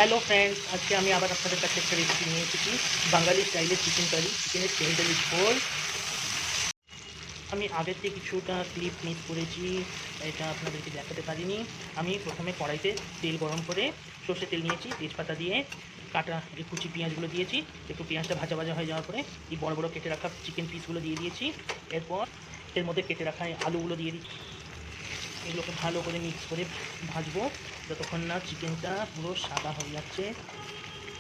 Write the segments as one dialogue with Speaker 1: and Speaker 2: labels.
Speaker 1: Hello friends, আজকে আমি আবার আপনাদের কাছে একটা রেসিপি নিয়ে এসেছি। বাঙালি স্টাইলের চিকেন কারি, চিকেনের তেল ঝোল। আমি আগের থেকে কিছুটা ক্লিপ মিস করেছি, এটা আপনাদেরকে দেখাতে পারিনি। আমি প্রথমে কড়াইতে তেল গরম করে সর্ষে তেল নিয়েছি, তেজপাতা দিয়ে কাটা এই কুচি পেঁয়াজগুলো দিয়েছি। একটু পেঁয়াজটা ভাজা ভাজা হয়ে যাওয়ার পরে এই বড় বড় কেটে রাখা চিকেন পিসগুলো দিয়ে দিয়েছি। এরপর এর মধ্যে কেটে রাখা আলুগুলো দিয়ে দিচ্ছি। এগুলোকে ভালো করে মিক্স করে ভাজবো যতক্ষণ না চিকেনটা পুরো সাদা হয়ে যাচ্ছে।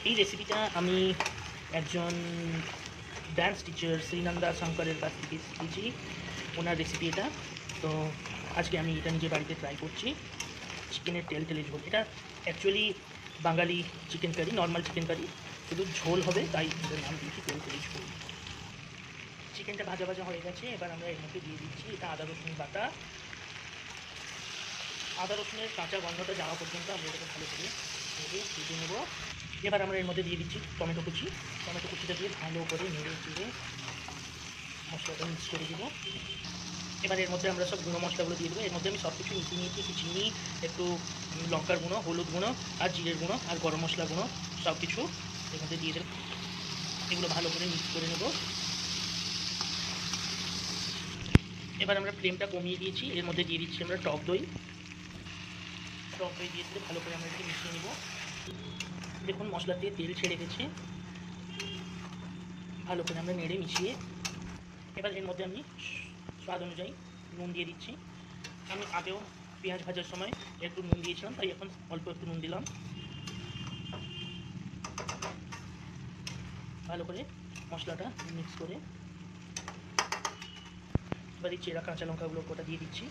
Speaker 1: এই রেসিপিটা আমি একজন ডান্স টিচার শ্রীনন্দা শঙ্করের কাছ থেকে শিখেছি, ওনার রেসিপি এটা। তো আজকে আমি এটা নিজের বাড়িতে ট্রাই করছি। চিকেনের তেল ঝোল, এটা actually Bengali chicken curry, normal chicken curry, শুধু ঝোল হবে, তাই এটার নাম দিয়েছি তেল ঝোল। চিকেনটা ভাজা ভাজা হয়ে গেছে, এবার আমরা এর মধ্যে দিয়ে দিচ্ছি এটা আদা রসুন বাটা। আদা রসুনের কাঁচা গন্ধটা যাওয়া পর্যন্ত আমরা এটাকে ভালো করে ভেজে নেব। এবার আমরা এর মধ্যে দিয়ে দিচ্ছি টমেটো কুচিটা দিয়ে ভালো করে নেড়ে চেড়ে মশলাটা মিক্স করে দেবো। এবার এর মধ্যে আমরা সব গুঁড়ো মশলাগুলো দিয়ে দেবো। এর মধ্যে আমি সব কিছু মিশিয়ে নিয়েছি, একটু চিনি, একটু লঙ্কার গুঁড়ো, হলুদ গুঁড়ো, আর জিরের গুঁড়ো, আর গরম মশলা গুঁড়ো, সব কিছু এর মধ্যে দিয়ে দেবো। এগুলো ভালো করে মিক্স করে নেব। এবার আমরা ফ্লেমটা কমিয়ে দিয়েছি, এর মধ্যে দিয়ে দিচ্ছি আমরা টক দই দিয়ে দিলে ভালো করে আমরা এটাকে মিশিয়ে নেব। দেখুন মশলা দিয়ে তেল ছেড়ে গেছে, ভালো করে আমরা নেড়ে মিশিয়ে এবার এর মধ্যে আমি স্বাদ অনুযায়ী নুন দিয়ে দিচ্ছি। আমি আগেও পেঁয়াজ ভাজার সময় একটু নুন দিয়েছিলাম, তাই এখন অল্প একটু নুন দিলাম। ভালো করে মশলাটা মিক্স করে এবার এই চেরা কাঁচা লঙ্কাগুলো ওটা দিয়ে দিচ্ছি।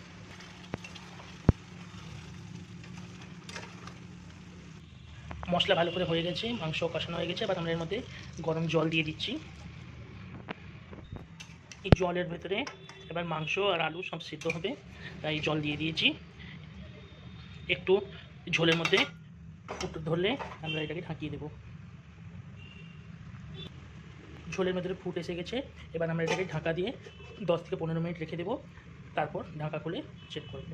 Speaker 1: মশলা ভালো করে হয়ে গেছে, মাংস কষানো হয়ে গেছে। এবার আমরা এর মধ্যে গরম জল দিয়ে দিচ্ছি। এই জলের ভেতরে এবার মাংস আর আলু সব সিদ্ধ হবে, তাই জল দিয়ে দিয়েছি। একটু ঝোলের মধ্যে ফুটে ধরলে আমরা এটাকে ঢাকিয়ে দেবো। ঝোলের মধ্যে ফুট এসে গেছে, এবার আমরা এটাকে ঢাকা দিয়ে 10 থেকে 15 মিনিট রেখে দেবো। তারপর ঢাকা খুলে চেক করব।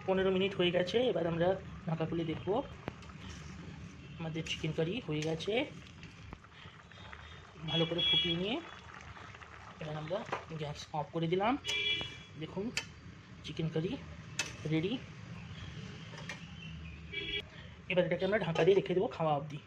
Speaker 1: 15 মিনিট হয়ে গেছে, এবার আমরা ঢাকা খুলে দেখব আমাদের চিকেন কারি হয়ে গেছে। ভালো করে ফুটিয়ে নিয়ে এবার আমরা গ্যাস অফ করে দিলাম। দেখুন চিকেন কারি রেডি। এবার এটাকে আমরা ঢাকা দিয়ে রেখে দেবো খাওয়া অবধি।